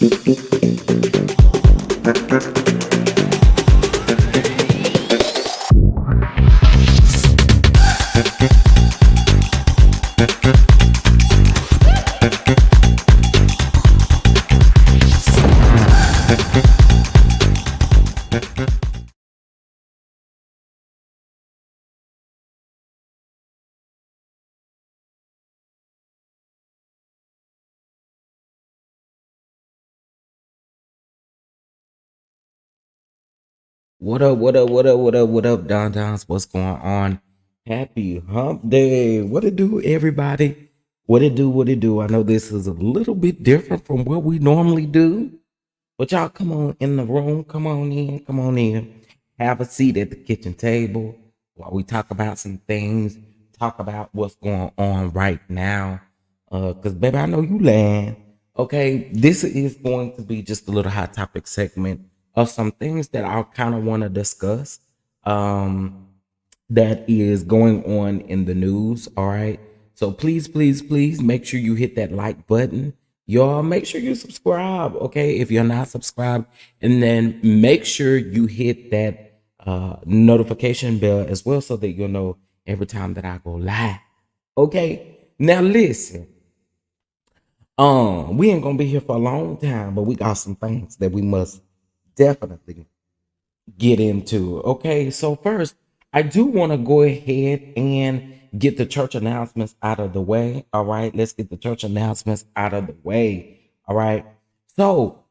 What up, what up, what up, what up, what up, DonDons? What's going on? Happy hump day. What it do, everybody? What it do, what it do? I know this is a little bit different from what we normally do, but y'all come on in the room. Come on in, come on in. Have a seat at the kitchen table while we talk about some things, talk about what's going on right now. Because, baby, I know you land. Okay, this is going to be just a little hot topic segment of some things that I kind of want to discuss that is going on in the news. All right. So please, please, please make sure you hit that like button. Y'all make sure you subscribe. Okay. If you're not subscribed, and then make sure you hit that notification bell as well so that you'll know every time that I go live. Okay. Now listen. We ain't gonna be here for a long time, but we got some things that we must definitely get into. Okay, so first, I do want to go ahead and get the church announcements out of the way. All right, let's get the church announcements out of the way. All right. So,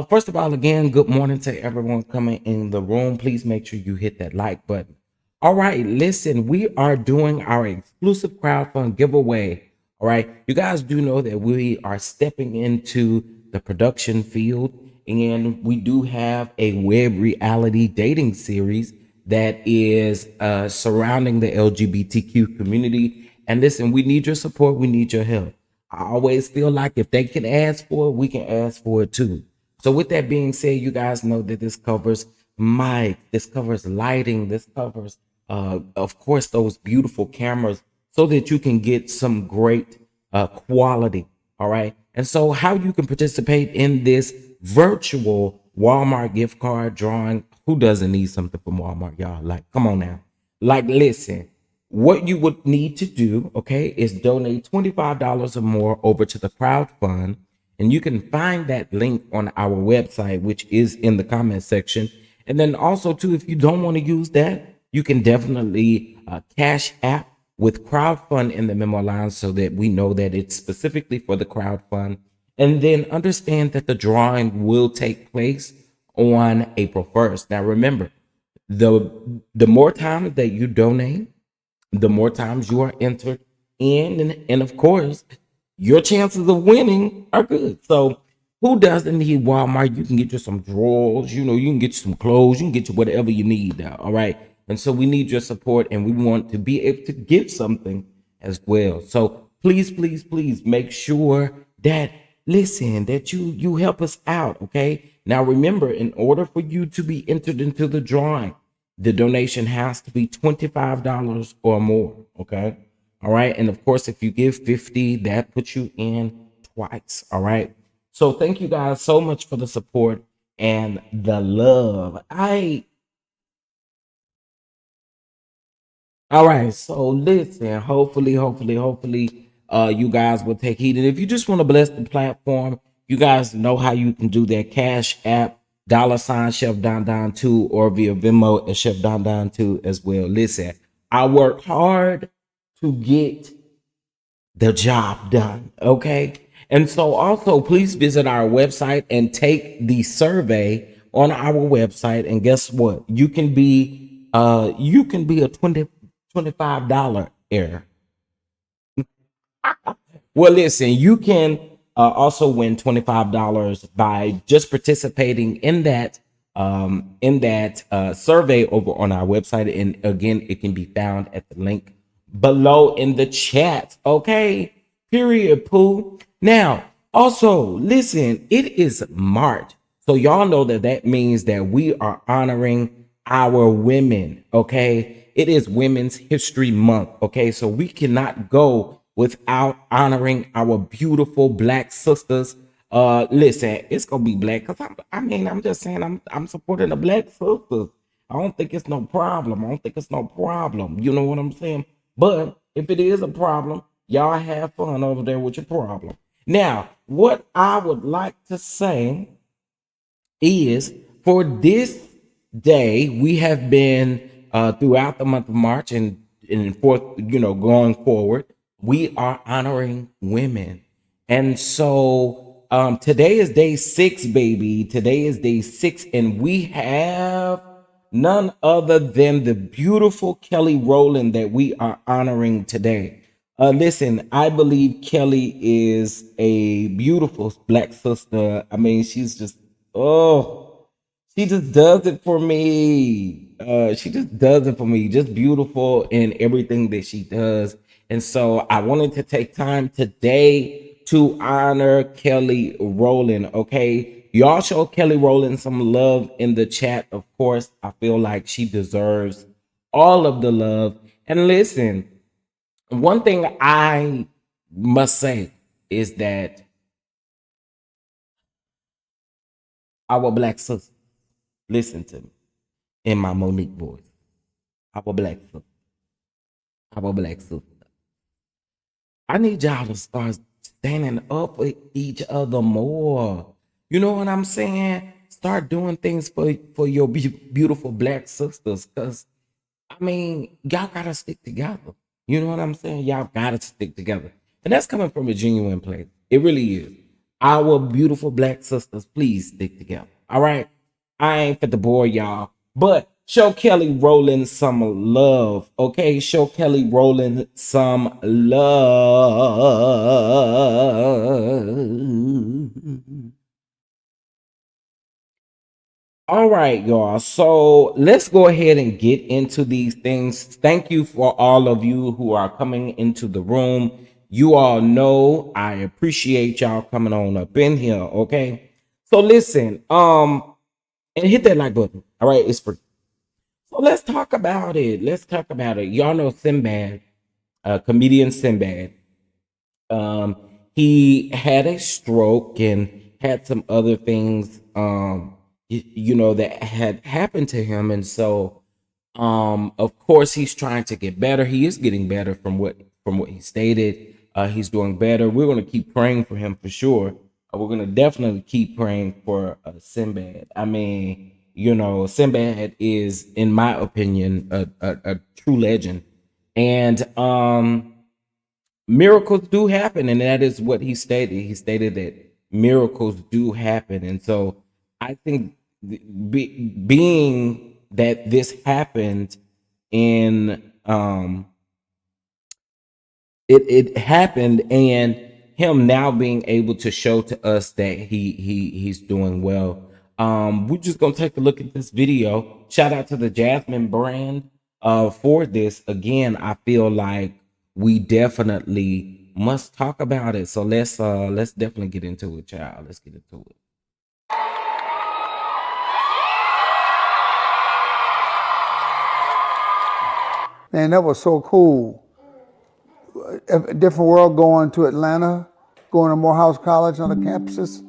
first of all, again, good morning to everyone coming in the room. Please make sure you hit that like button. All right, listen, we are doing our exclusive crowdfund giveaway. All right, you guys do know that we are stepping into the production field, and we do have a web reality dating series that is surrounding the LGBTQ community. And listen, we need your support, we need your help. I always feel like if they can ask for it, we can ask for it too. So with that being said, you guys know that this covers mic, this covers lighting, this covers, of course, those beautiful cameras so that you can get some great quality. All right. And so how you can participate in this virtual Walmart gift card drawing. Who doesn't need something from Walmart, y'all? Like, come on now. Like, listen, what you would need to do, okay, is donate $25 or more over to the crowd fund. And you can find that link on our website, which is in the comment section. And then also, too, if you don't want to use that, you can definitely cash app with crowdfund in the memo line so that we know that it's specifically for the crowdfund. And then understand that the drawing will take place on April 1st. Now, remember, the more times that you donate, the more times you are entered in. And of course, your chances of winning are good. So, who doesn't need Walmart? You can get you some drawers, you know, you can get you some clothes, you can get you whatever you need now. All right. And so we need your support and we want to be able to give something as well. So please, please, please make sure that listen, that you help us out. Okay. Now remember, in order for you to be entered into the drawing, the donation has to be $25 or more. Okay. All right. And of course, if you give 50, that puts you in twice. All right. So thank you guys so much for the support and the love. All right, so listen, hopefully, you guys will take heed. And if you just want to bless the platform, you guys know how you can do that. Cash app, $ Chef Don Don 2, or via Venmo at Chef Don Don 2 as well. Listen, I work hard to get the job done. Okay. And so also please visit our website and take the survey on our website. And guess what? You can be a $25 error. Well, listen, you can also win $25 by just participating in that survey over on our website. And again, it can be found at the link below in the chat. Okay. Period, Pooh. Now, also, listen, it is March. So y'all know that that means that we are honoring our women. Okay. It is Women's History Month. Okay. So we cannot go without honoring our beautiful Black sisters, Listen, it's gonna be black because I'm just saying I'm supporting the black sisters. I don't think it's no problem. I don't think it's no problem. You know what I'm saying? But if it is a problem, y'all have fun over there with your problem. Now, what I would like to say is for this day, we have been throughout the month of March and forth, going forward, we are honoring women. And so today is day 6, baby. Today is day 6, and we have none other than the beautiful Kelly Rowland that we are honoring today. Listen, I believe Kelly is a beautiful black sister. I mean, she's just, oh, she just does it for me. She just does it for me. Just beautiful in everything that she does. And so I wanted to take time today to honor Kelly Rowland. Okay. Y'all show Kelly Rowland some love in the chat. Of course, I feel like she deserves all of the love. And listen, one thing I must say is that our black sister, listen to me in my Monique voice. Our black sister, our black sister. I need y'all to start standing up for each other more. You know what I'm saying? Start doing things for your beautiful black sisters, cause I mean, y'all gotta stick together. You know what I'm saying? Y'all gotta stick together. And that's coming from a genuine place. It really is. Our beautiful black sisters, please stick together. All right. I ain't fit to bore y'all, but show Kelly Rowland some love. Okay. Show Kelly Rowland some love. All right, y'all. So let's go ahead and get into these things. Thank you for all of you who are coming into the room. You all know I appreciate y'all coming on up in here. Okay. So listen, and hit that like button. All right, it's free. So let's talk about it. Let's talk about it. Y'all know Simbad, comedian Simbad. Um, he had a stroke and had some other things, that had happened to him, and so, of course, he's trying to get better. He is getting better from what he stated. He's doing better. We're going to keep praying for him for sure. We're going to definitely keep praying for Sinbad. I mean, Sinbad is, in my opinion, a true legend, and miracles do happen, and that is what he stated. He stated that miracles do happen, and so I think being that this happened in it happened, and him now being able to show to us that he's doing well. We're just gonna take a look at this video. Shout out to the Jasmine brand for this. Again, I feel like we definitely must talk about it. So let's definitely get into it, child. Let's get into it. Man, that was so cool. A different world, going to Atlanta, going to Morehouse College on the campuses,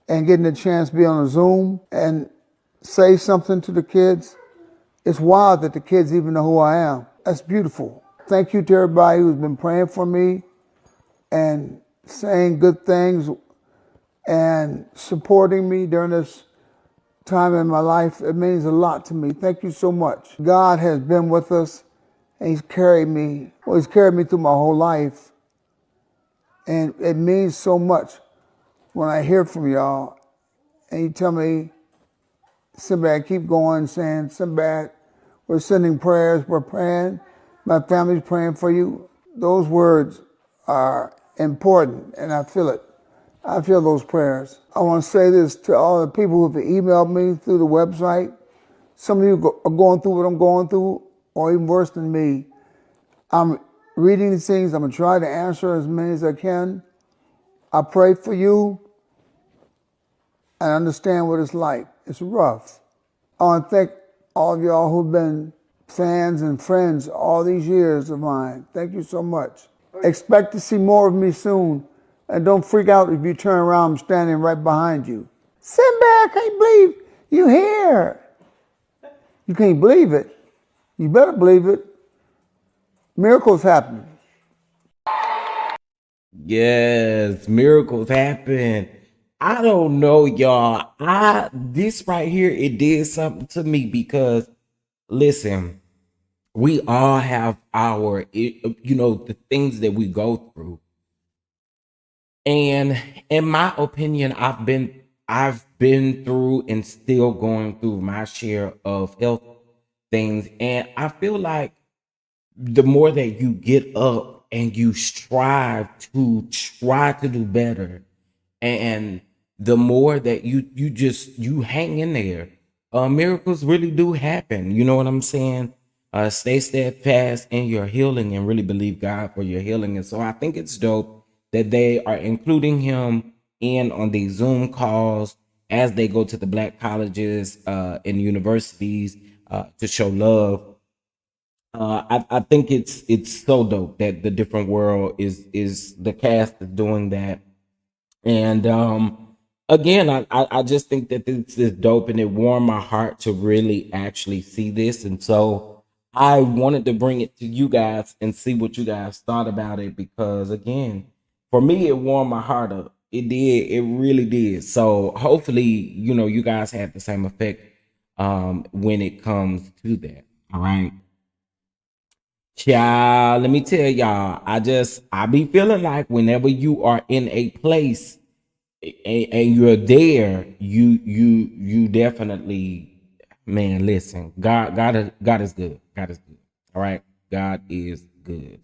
and getting a chance to be on a Zoom and say something to the kids. It's wild that the kids even know who I am. That's beautiful. Thank you to everybody who's been praying for me and saying good things and supporting me during this time in my life. It means a lot to me. Thank you so much. God has been with us, and He's carried me. Well, He's carried me through my whole life. And it means so much when I hear from y'all and you tell me, Simbad, keep going, saying, Simbad, we're sending prayers, we're praying, my family's praying for you. Those words are important, and I feel it. I feel those prayers. I want to say this to all the people who've emailed me through the website. Some of you are going through what I'm going through, or even worse than me. I'm reading these things. I'm going to try to answer as many as I can. I pray for you and understand what it's like. It's rough. I want to thank all of y'all who've been fans and friends all these years of mine. Thank you so much. Expect to see more of me soon. And don't freak out if you turn around, I'm standing right behind you. Simbad, I can't believe you here. You can't believe it. You better believe it. Miracles happen. Yes, miracles happen. I don't know, y'all. This right here, it did something to me because listen, we all have our the things that we go through. And in my opinion, I've been through and still going through my share of health things. And I feel like the more that you get up and you strive to try to do better, and the more that you hang in there, miracles really do happen. You know what I'm saying? Stay steadfast in your healing and really believe God for your healing. And so I think it's dope that they are including him in on these Zoom calls as they go to the black colleges and universities to show love. I think it's so dope that the different world is the cast is doing that. And again, I just think that this is dope, and it warmed my heart to really actually see this. And so I wanted to bring it to you guys and see what you guys thought about it, because again, for me, it warmed my heart up. It did, it really did. So hopefully, you guys had the same effect when it comes to that. All right. Child, let me tell y'all, I be feeling like whenever you are in a place and you're there, you definitely, man, listen, God is good. God is good. All right. God is good.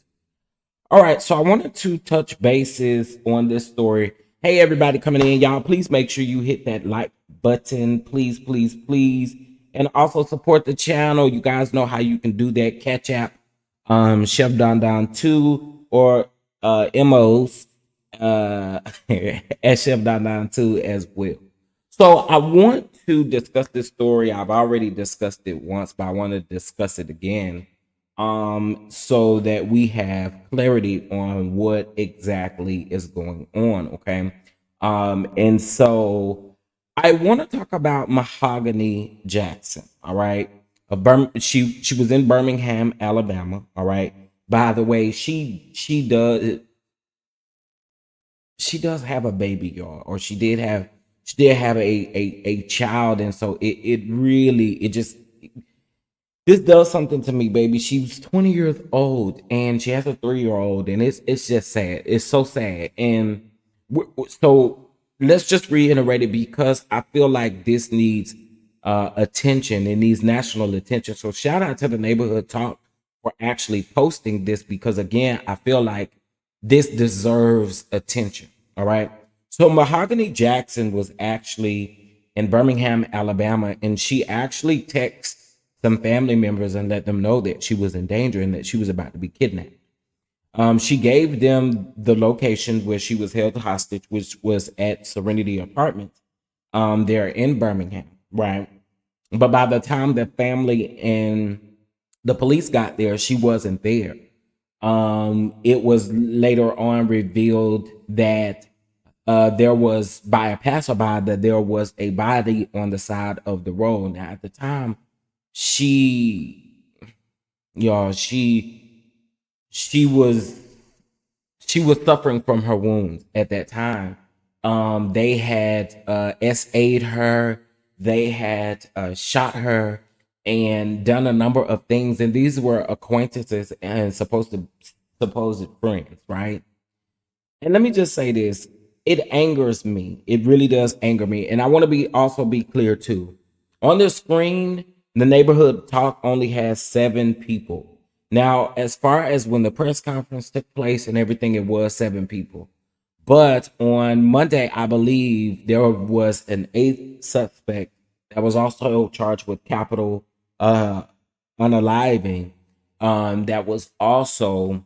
All right, so I wanted to touch bases on this story. Hey, everybody coming in, y'all, please make sure you hit that like button, please, please, please, and also support the channel. You guys know how you can do that. Catch app, Chef Don Don 2 or Mos at Chef Don Don 2 as well. So I want to discuss this story. I've already discussed it once, but I want to discuss it again, so that we have clarity on what exactly is going on. Okay. And so I want to talk about Mahogany Jackson. All right. She was in Birmingham, Alabama. All right. By the way, she does have a baby, y'all, or she did have a child. And so it really, it just, this does something to me, baby. She was 20 years old and she has a 3-year old, and it's just sad. It's so sad. And so let's just reiterate it, because I feel like this needs attention. It needs national attention. So shout out to the Neighborhood Talk for actually posting this, because again, I feel like this deserves attention. All right. So Mahogany Jackson was actually in Birmingham, Alabama, and she actually texted some family members and let them know that she was in danger and that she was about to be kidnapped. She gave them the location where she was held hostage, which was at Serenity Apartments, there in Birmingham, right? But by the time the family and the police got there, she wasn't there. It was later on revealed that there was, by a passerby, that there was a body on the side of the road. Now, at the time, she, y'all, she was she was suffering from her wounds at that time. They had SA'd her, they had shot her, and done a number of things. And these were acquaintances and supposed friends, right? And let me just say this. It angers me. It really does anger me. And I want to be clear too. On the screen, the Neighborhood Talk only has 7 people. Now, as far as when the press conference took place and everything, it was 7 people. But on Monday, I believe there was an 8th suspect that was also charged with capital unaliving, that was also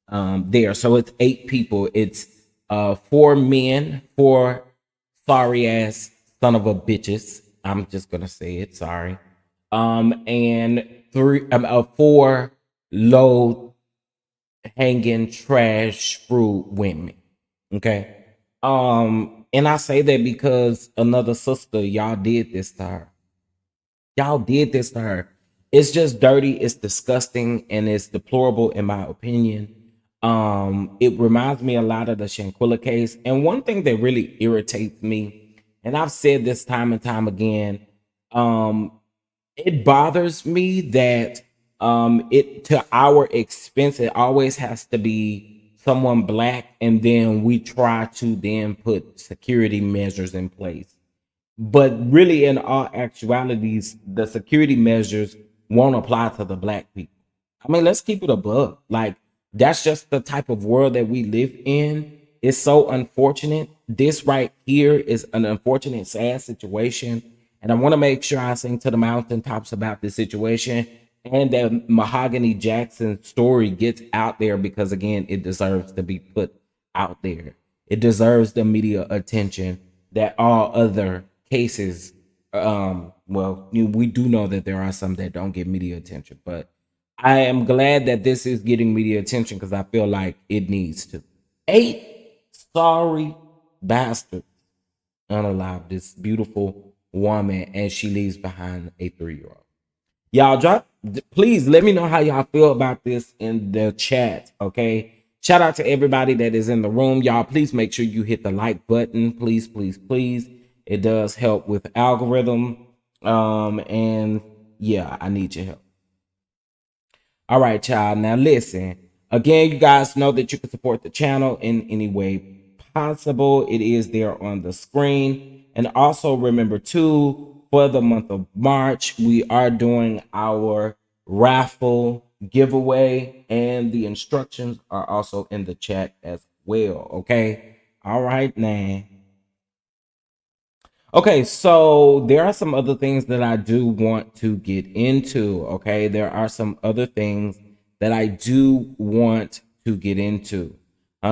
there. So it's 8 people. It's 4 men, 4 sorry ass son of a bitches. I'm just gonna say it. Sorry. And 4 low hanging trash fruit women. Okay. And I say that because another sister, y'all did this to her. Y'all did this to her. It's just dirty, it's disgusting, and it's deplorable in my opinion. It reminds me a lot of the Shanquilla case. And one thing that really irritates me, and I've said this time and time again, um, it bothers me that it to our expense, it always has to be someone black, and then we try to then put security measures in place, but really in all actualities the security measures won't apply to the black people. I mean, let's keep it above. Like, that's just the type of world that we live in. It's so unfortunate. This right here is an unfortunate, sad situation. And I want to make sure I sing to the mountaintops about this situation, and that Mahogany Jackson story gets out there, because again, it deserves to be put out there. It deserves the media attention that all other cases, well, we do know that there are some that don't get media attention, but I am glad that this is getting media attention because I feel like it needs to. Eight sorry bastards unalive this beautiful woman, and she leaves behind a 3-year-old. Y'all please let me know how y'all feel about this in the chat, okay? Shout out to everybody that is in the room. Y'all, please make sure you hit the like button. Please, please, please. It does help with algorithm. And yeah, I need your help. All right, child. Now listen. Again, you guys know that you can support the channel in any way possible. It is there on the screen. And also remember too, for the month of March, we are doing our raffle giveaway, and the instructions are also in the chat as well. Okay. All right, now. Okay, so there are some other things that I do want to get into. Okay, there are some other things that I do want to get into.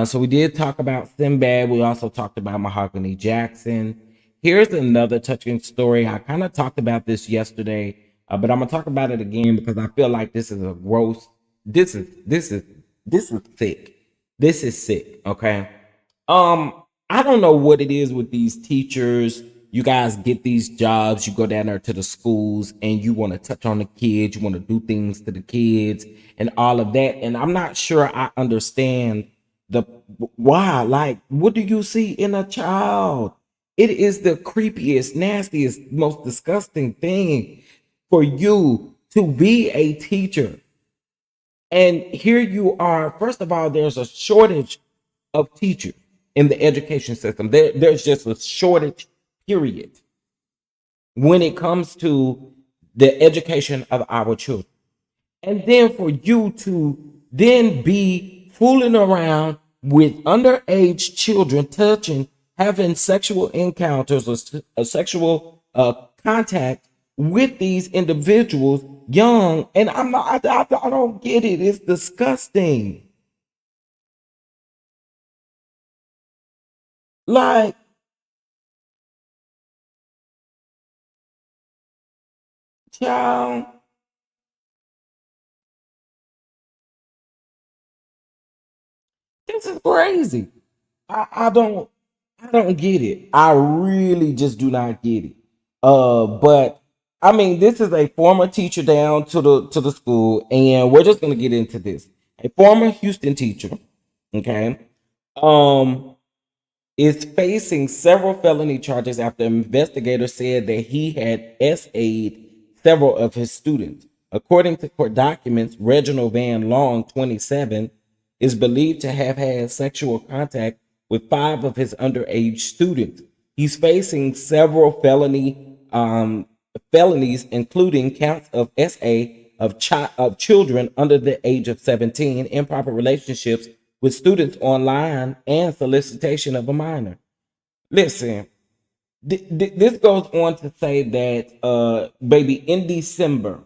So we did talk about Simbad. We also talked about Mahogany Jackson. Here's another touching story. I kind of talked about this yesterday, but I'm gonna talk about it again because I feel like this is a gross. This is sick. This is sick. Okay. I don't know what it is with these teachers. You guys get these jobs, you go down there to the schools, and you want to touch on the kids, you want to do things to the kids and all of that. And I'm not sure I understand the why. Like, what do you see in a child? It is the creepiest, nastiest, most disgusting thing for you to be a teacher. And here you are. First of all, there's a shortage of teachers in the education system. There's just a shortage, period, when it comes to the education of our children. And then for you to then be fooling around with underage children, touching, having sexual encounters or sexual contact with these individuals young, and I'm not, I don't get it. It's disgusting. Like, child, this is crazy. I I don't get it. I really just do not get it. But I mean, this is a former teacher down to the school, and we're just gonna get into this. A former Houston teacher, okay, um, is facing several felony charges after investigators said that he had SA'd several of his students. According to court documents, Reginald Van Long, 27, is believed to have had sexual contact with 5 of his underage students. He's facing several felonies, including counts of SA of children under the age of 17, improper relationships with students online, and solicitation of a minor. Listen, this goes on to say that, baby, in December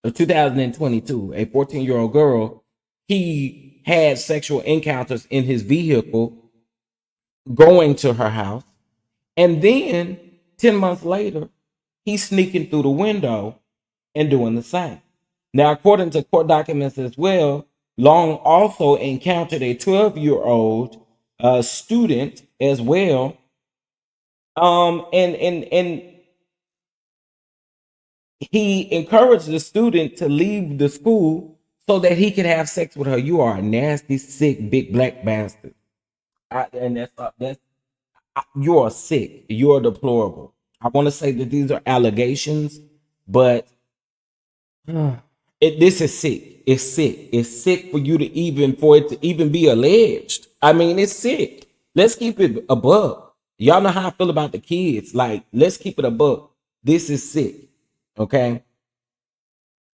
of 2022, a 14-year-old girl, he had sexual encounters in his vehicle going to her house. And then 10 months later, he's sneaking through the window and doing the same. Now, according to court documents as well, Long also encountered a 12-year-old student as well. And he encouraged the student to leave the school so that he could have sex with her. You are a nasty, sick, big black bastard. And that's you are sick. You are deplorable. I want to say that these are allegations, but this is sick. It's sick. It's sick for you to even for it to even be alleged. I mean, it's sick. Let's keep it above. Y'all know how I feel about the kids. Like, let's keep it above. This is sick. Okay.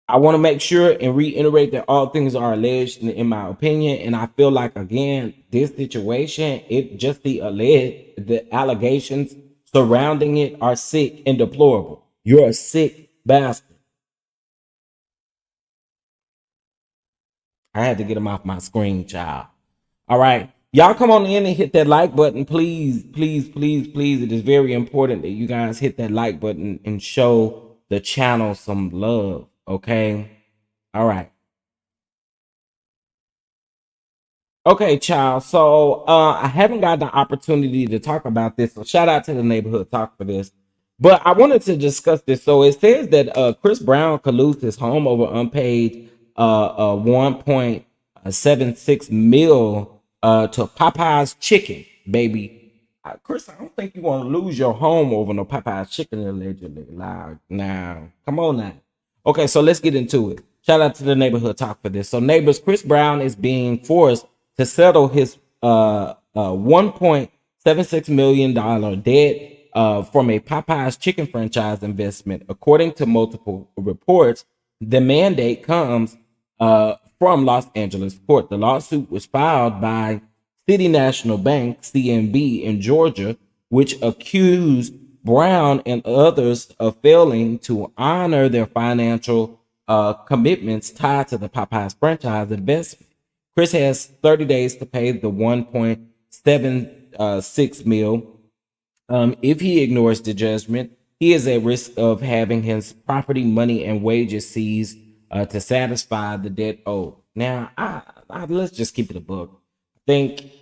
I want to make sure and reiterate that all things are alleged in my opinion. And I feel like again, this situation, it just the allegations surrounding it are sick and deplorable. You're a sick bastard. I had to get him off my screen, child. All right. Y'all come on in and hit that like button, please, please, please, please. It is very important that you guys hit that like button and show the channel some love. Okay. All right. Okay, child. So I haven't got the opportunity to talk about this. So shout out to the neighborhood talk for this. But I wanted to discuss this. So it says that Chris Brown could lose his home over unpaid 1.76 mil to Popeye's chicken, baby. Chris, I don't think you want to lose your home over no Popeye's chicken allegedly. Like, now, come on now. Okay, so let's get into it. Shout out to the neighborhood talk for this. So, neighbors, Chris Brown is being forced to settle his $1.76 million debt from a Popeye's chicken franchise investment. According to multiple reports, the mandate comes from Los Angeles court. The lawsuit was filed by City National Bank, CNB, in Georgia, which accused Brown and others of failing to honor their financial commitments tied to the Popeyes franchise investment. Chris has 30 days to pay the 1.76 mil. If he ignores the judgment, he is at risk of having his property, money, and wages seized to satisfy the debt owed. Now, let's just keep it a book. I think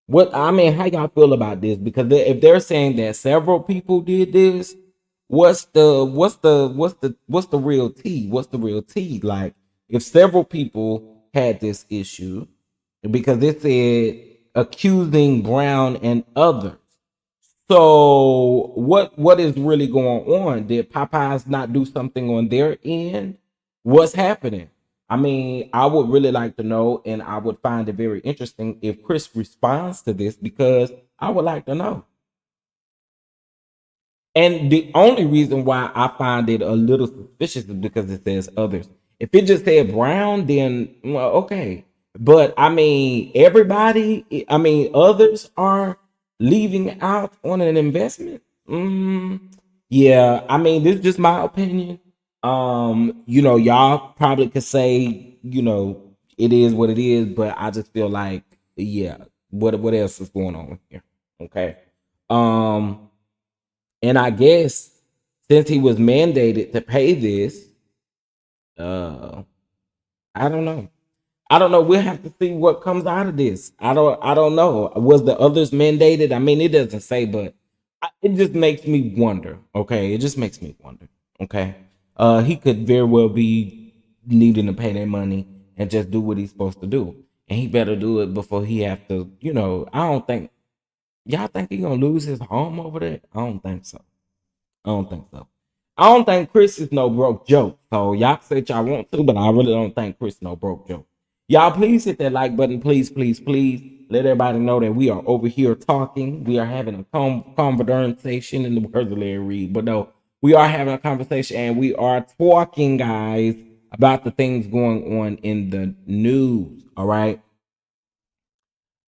what I mean, how y'all feel about this? Because if they're saying that several people did this, what's the real tea? What's the real tea? Like, if several people had this issue, because it said accusing Brown and others. So what is really going on? Did Popeyes not do something on their end? What's happening? I mean, I would really like to know, and I would find it very interesting if Chris responds to this because I would like to know. And the only reason why I find it a little suspicious is because it says others. If it just said Brown, then well, okay. But I mean, everybody, I mean, others are leaving out on an investment. Yeah, I mean, this is just my opinion. Y'all probably could say, it is what it is, but I just feel like, yeah, what else is going on here? Okay. Um, and I guess since he was mandated to pay this, uh, I don't know. I don't know. We'll have to see what comes out of this. I don't know. Was the others mandated? I mean, it doesn't say, but it just makes me wonder. Okay, it just makes me wonder. Okay, he could very well be needing to pay that money and just do what he's supposed to do, and he better do it before he have to. I don't think y'all think he gonna lose his home over that. I don't think so. I don't think so. I don't think Chris is no broke joke. So y'all say what y'all want to, but I really don't think Chris is no broke joke. Y'all please hit that like button. Please, please, please. Let everybody know that we are over here talking. We are having a conversation in the words of Larry Reed. But no, we are having a conversation and we are talking, guys, about the things going on in the news. All right.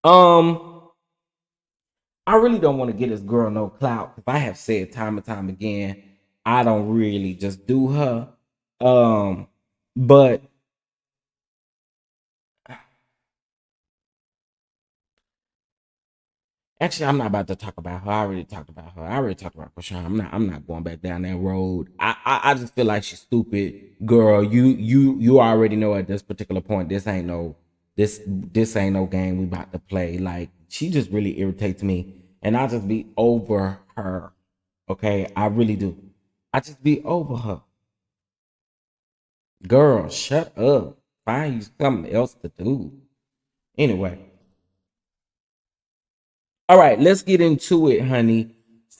Um, I really don't want to get this girl no clout because I have said time and time again, I don't really just do her. Um, but actually, I'm not about to talk about her. I already talked about her. I already talked about Krishan. I'm not going back down that road. I just feel like she's stupid, girl. You already know at this particular point, this ain't no. this ain't no game we about to play. Like, she just really irritates me, and I just be over her. Okay, I really do. I just be over her. Girl, shut up. Find you something else to do. Anyway, all right, let's get into it, honey.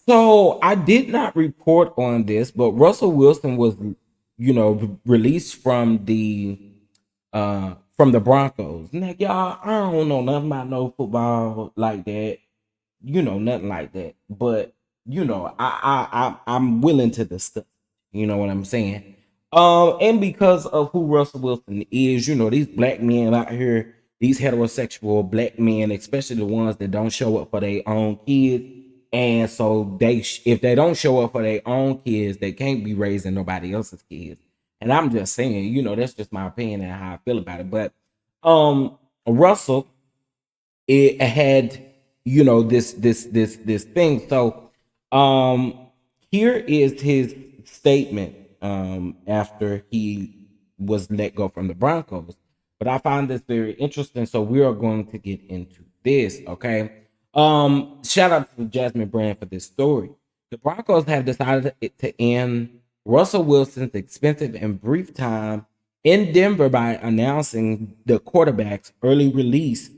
So I did not report on this, but Russell Wilson was, released from the Broncos. Now, y'all, I don't know nothing about no football like that, nothing like that. But I'm willing to discuss. You know what I'm saying? And because of who Russell Wilson is, these black men out here, these heterosexual black men, especially the ones that don't show up for their own kids, and so if they don't show up for their own kids, they can't be raising nobody else's kids. And I'm just saying, that's just my opinion and how I feel about it. But Russell, it had, this thing. So here is his statement after he was let go from the Broncos. But I find this very interesting, so we are going to get into this. Okay. Shout out to Jasmine Brand for this story. The Broncos have decided to end Russell Wilson's expensive and brief time in Denver by announcing the quarterback's early release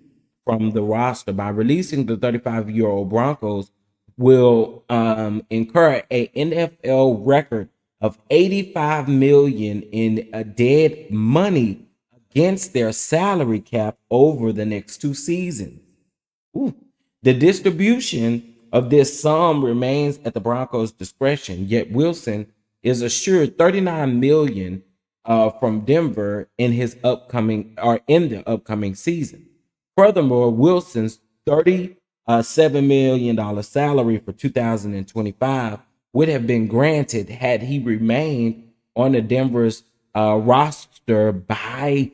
from the roster. By releasing the 35-year-old Broncos will incur a NFL record of 85 million in dead money against their salary cap over the next 2 seasons. Ooh. The distribution of this sum remains at the Broncos' discretion, yet Wilson is assured 39 million from Denver in the upcoming season. Furthermore, Wilson's $37 million salary for 2025 would have been granted had he remained on the Denver's roster by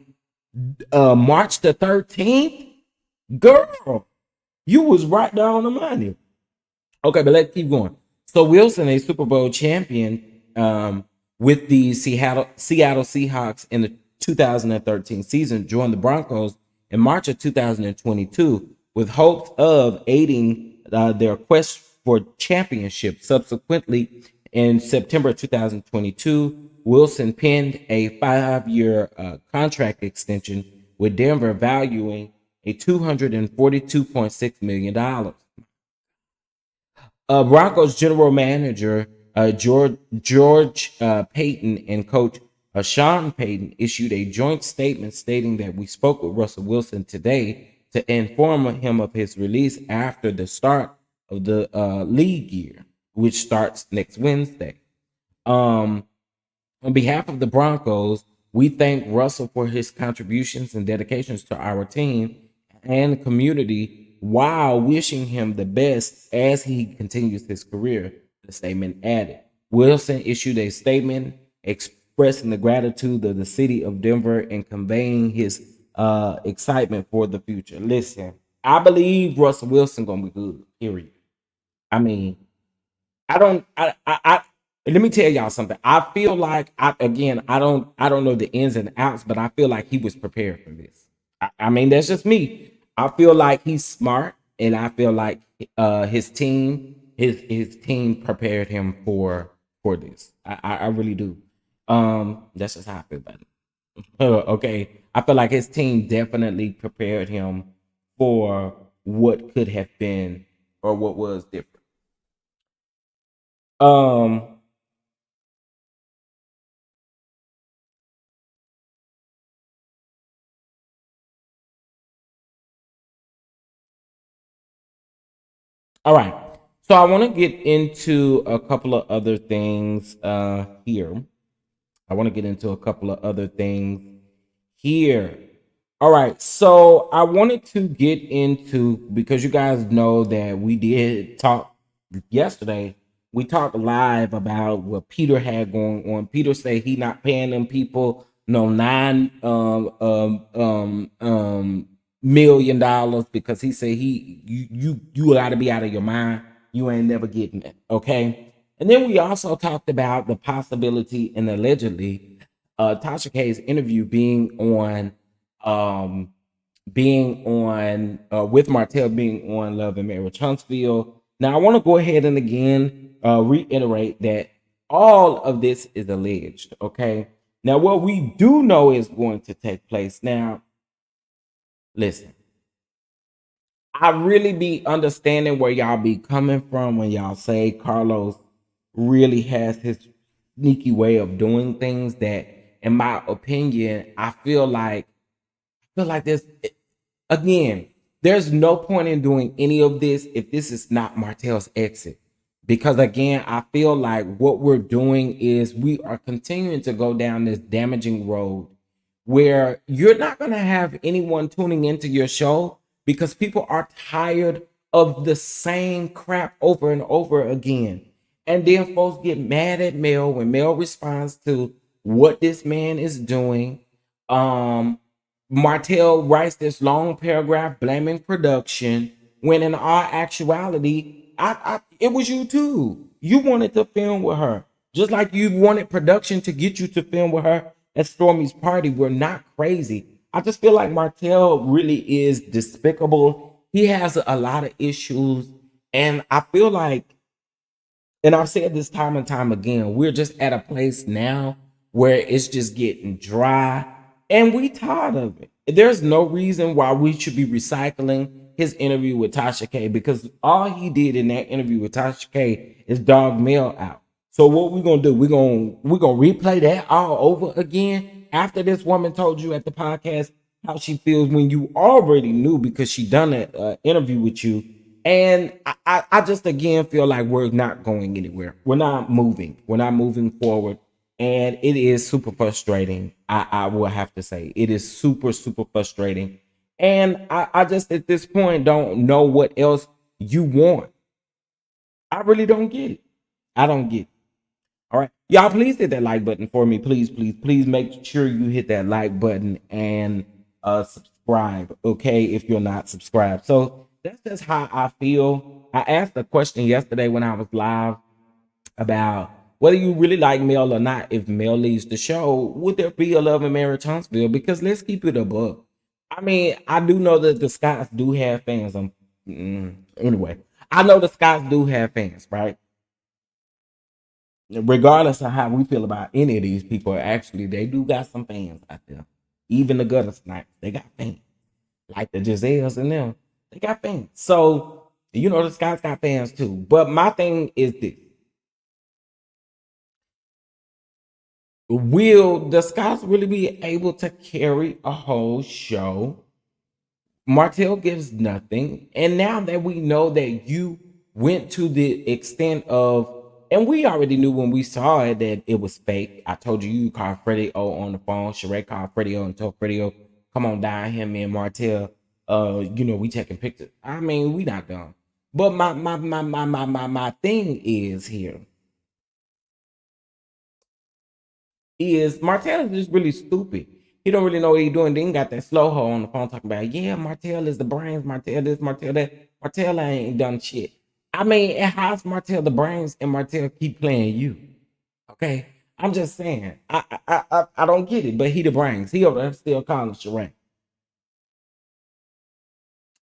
March the 13th. Girl, you was right down on the money. Okay, but let's keep going. So Wilson, a Super Bowl champion with the Seattle Seahawks in the 2013 season, joined the Broncos in March of 2022 with hopes of aiding their quest for championship. Subsequently, in September 2022, Wilson penned a 5-year contract extension with Denver, valuing a $242.6 million. Broncos general manager George Payton and coach Sean Payton issued a joint statement stating that we spoke with Russell Wilson today to inform him of his release after the start of the league year, which starts next Wednesday. On behalf of the Broncos, we thank Russell for his contributions and dedications to our team and community while wishing him the best as he continues his career, the statement added. Wilson issued a statement expressing the gratitude of the city of Denver and conveying his excitement for the future. Listen, I believe Russell Wilson gonna be good, period. I mean, I don't. Let me tell y'all something. I feel like I don't know the ins and outs, but I feel like he was prepared for this. I mean, that's just me. I feel like he's smart, and I feel like his team prepared him for this. I really do. That's just how I feel about it. Okay, I feel like his team definitely prepared him for what could have been or what was different. Um, all right. So I want to get into a couple of other things here. I want to get into a couple of other things here. All right. So I wanted to get into, because you guys know that we did talk yesterday. We talked live about what Peter had going on. Peter said he not paying them people no $9 million because he said you got to be out of your mind. You ain't never getting it. Okay. And then we also talked about the possibility and allegedly Tasha K's interview being on being on with Martell being on Love and Marriage Huntsville. Now I want to go ahead and again reiterate that all of this is alleged. Okay. Now what we do know is going to take place. Now, listen, I really be understanding where y'all be coming from when y'all say Carlos really has his sneaky way of doing things that, in my opinion, I feel like this again. There's no point in doing any of this if this is not Martell's exit, because again, I feel like what we're doing is we are continuing to go down this damaging road where you're not going to have anyone tuning into your show because people are tired of the same crap over and over again. And then folks get mad at Mel when Mel responds to what this man is doing. Um, Martell writes this long paragraph blaming production when in all actuality, it was you too. You wanted to film with her. Just like you wanted production to get you to film with her at Stormy's party. We're not crazy. I just feel like Martell really is despicable. He has a lot of issues. And I feel like, and I've said this time and time again, we're just at a place now where it's just getting dry and we tired of it. There's no reason why we should be recycling his interview with Tasha K, because all he did in that interview with Tasha K is dog Mel out. So what we're gonna do? We're gonna replay that all over again after this woman told you at the podcast how she feels when you already knew because she done an interview with you. And I just again feel like we're not going anywhere. We're not moving. We're not moving forward. And it is super frustrating. I will have to say it is super, super frustrating. And I just at this point don't know what else you want. I really don't get it. I don't get it. All right. Y'all, please hit that like button for me. Please, please, please make sure you hit that like button and subscribe. Okay, if you're not subscribed. So that's just how I feel. I asked a question yesterday when I was live about whether you really like Mel or not. If Mel leaves the show, would there be a Love and Marriage Huntsville? Because let's keep it above. I mean, I do know that the Scots do have fans. Anyway, I know the Scots do have fans, right? Regardless of how we feel about any of these people, actually, they do got some fans out there. Even the gutter snipes, they got fans. Like the Giselles and them, they got fans. So, the Scots got fans too. But my thing is this. Will the Scots really be able to carry a whole show? Martell gives nothing. And now that we know that you went to the extent of, and we already knew when we saw it that it was fake. I told you you called Freddie O on the phone. Sheree called Freddie O and told Freddie O, come on down here, me and Martell. We taking pictures. I mean, we not done. But my thing is here is Martell is just really stupid. He don't really know what he's doing. Then got that slow ho on the phone talking about, yeah, Martell is the brains, Martell this, Martell that. Martell ain't done shit. I mean, it has Martell the brains and Martell keep playing you. Okay? I'm just saying. I don't get it, but he the brains. He over there still calling Sheree.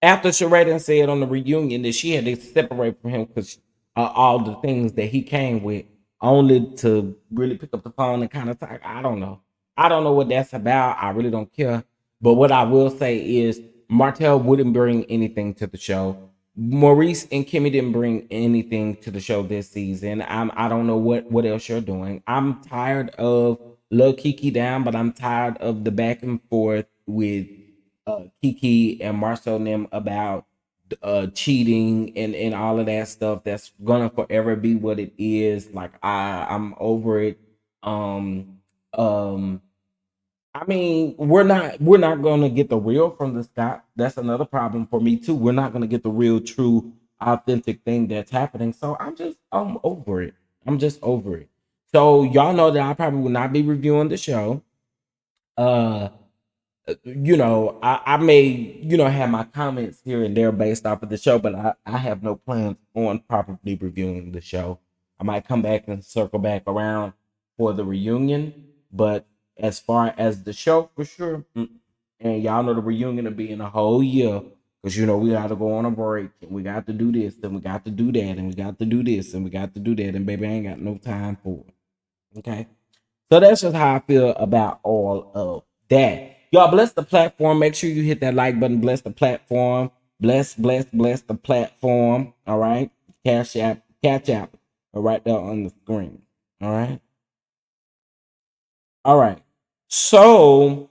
After Sheree said on the reunion that she had to separate from him because all the things that he came with, only to really pick up the phone and kind of talk. I don't know. I don't know what that's about. I really don't care. But what I will say is Martell wouldn't bring anything to the show. Maurice and Kimmy didn't bring anything to the show this season. I don't know what else you're doing. I'm tired of Lil Kiki down, but I'm tired of the back and forth with Kiki and Marcel and them about cheating and all of that stuff. That's gonna forever be what it is. Like I'm over it. Um um I mean, we're not gonna get the real from the Scott. That's another problem for me too. We're not gonna get the real, true, authentic thing that's happening. So I'm over it. I'm just over it. So y'all know that I probably will not be reviewing the show. Uh I may, have my comments here and there based off of the show, but I have no plans on properly reviewing the show. I might come back and circle back around for the reunion, but as far as the show, for sure, And y'all know the reunion will be in a whole year. Because we got to go on a break and we got to do this and we got to do that and we got to do this and we got to do that. And baby, I ain't got no time for it. Okay. So that's just how I feel about all of that. Y'all bless the platform. Make sure you hit that like button. Bless the platform. Bless the platform. All right. Catch app. Right there on the screen. All right. All right. So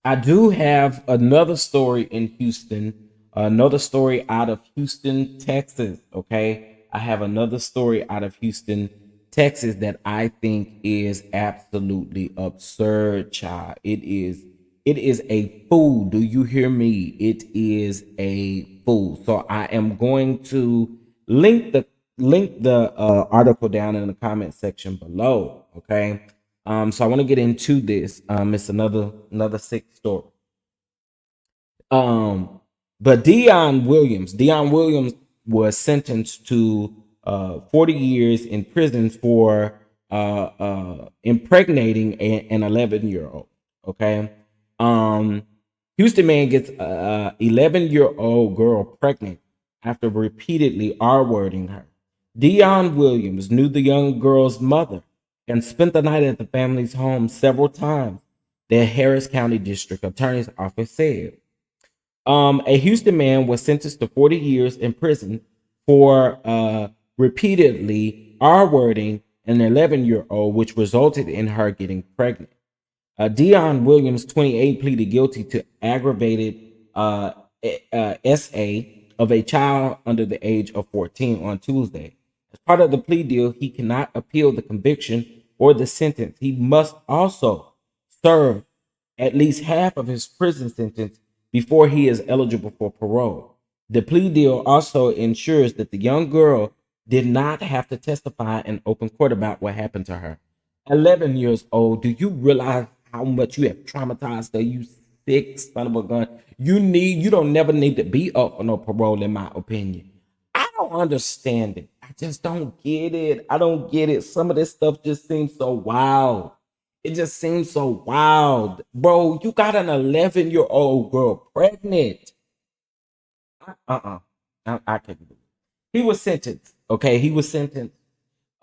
I do have another story in Houston, another story out of Houston, Texas. Okay. I have another story out of Houston, Texas that I think is absolutely absurd, child. It is a fool. Do you hear me? It is a fool. So I am going to link the article down in the comment section below. Okay. So I want to get into this. It's another sick story. Um, but Dion Williams was sentenced to 40 years in prison for impregnating an 11-year-old. Okay. Um, Houston man gets a 11-year-old girl pregnant after repeatedly R-wording her. Dion Williams knew the young girl's mother and spent the night at the family's home several times, the Harris County District Attorney's Office said. A Houston man was sentenced to 40 years in prison for repeatedly R-wording an 11-year-old, which resulted in her getting pregnant. Dion Williams, 28, pleaded guilty to aggravated SA of a child under the age of 14 on Tuesday. As part of the plea deal, he cannot appeal the conviction or the sentence. He must also serve at least half of his prison sentence before he is eligible for parole. The plea deal also ensures that the young girl did not have to testify in open court about what happened to her. 11 years old. Do you realize how much you have traumatized her? You sick son of a gun. You don't never need to be up for no parole, in my opinion. I don't understand it. I just don't get it. I don't get it. Some of this stuff just seems so wild. It just seems so wild. Bro, you got an 11-year-old girl pregnant. Uh-uh. I can't believe it. He was sentenced. Okay, he was sentenced.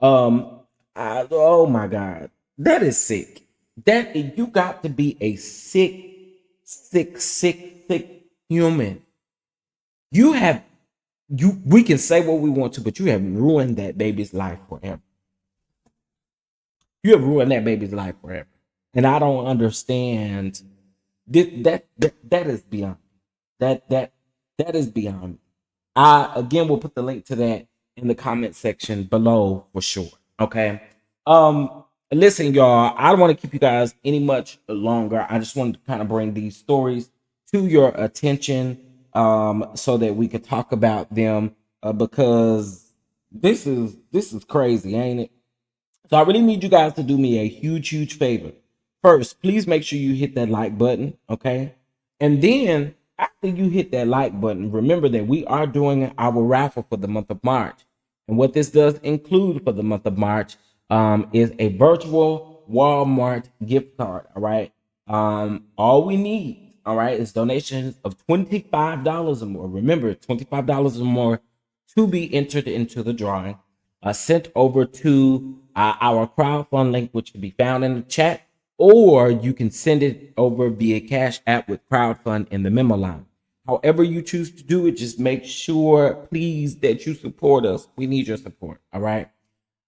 Um, oh my God, that is sick. You got to be a sick human. You have you. We can say what we want to, but you have ruined that baby's life forever. You have ruined that baby's life forever, and I don't understand. That is beyond that that that is beyond. I again will put the link to that in the comment section below for sure. Okay. Listen, y'all, I don't want to keep you guys any much longer. I just wanted to kind of bring these stories to your attention so that we could talk about them because this is crazy, ain't it? So I really need you guys to do me a huge favor. First, please make sure you hit that like button, okay? And then after you hit that like button, remember that we are doing our raffle for the month of March. And what this does include for the month of March is a virtual Walmart gift card, all right? All we need, all right, is donations of $25 or more. Remember, $25 or more to be entered into the drawing, sent over to our crowdfund link, which can be found in the chat, or you can send it over via Cash App with crowdfund in the memo line. However you choose to do it, just make sure, please, that you support us. We need your support. All right.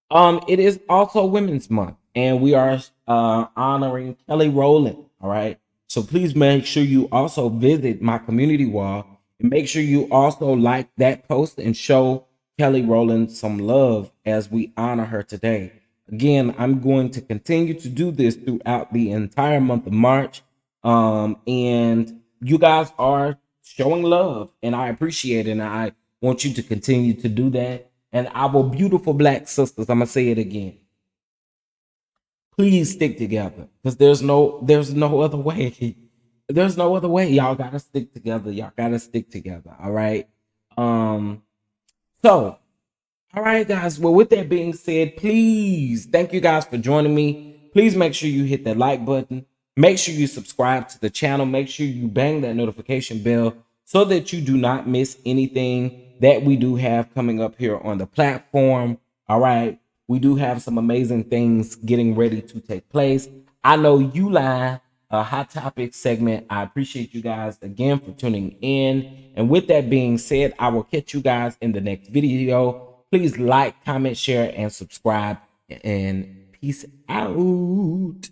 It is also Women's Month, and we are honoring Kelly Rowland. All right. So please make sure you also visit my community wall and make sure you also like that post and show Kelly Rowland some love as we honor her today. Again, I'm going to continue to do this throughout the entire month of March. And you guys are showing love, and I appreciate it. And I want you to continue to do that. And our beautiful black sisters, I'm gonna say it again. Please stick together because there's no other way. There's no other way. Y'all gotta stick together. Y'all gotta stick together. All right. Um. So, all right, guys. Well, with that being said, please thank you guys for joining me. Please make sure you hit that like button. Make sure you subscribe to the channel. Make sure you bang that notification bell so that you do not miss anything that we do have coming up here on the platform. All right. We do have some amazing things getting ready to take place. I know you lie, a hot topic segment. I appreciate you guys again for tuning in. And with that being said, I will catch you guys in the next video. Please like, comment, share, and subscribe. And peace out.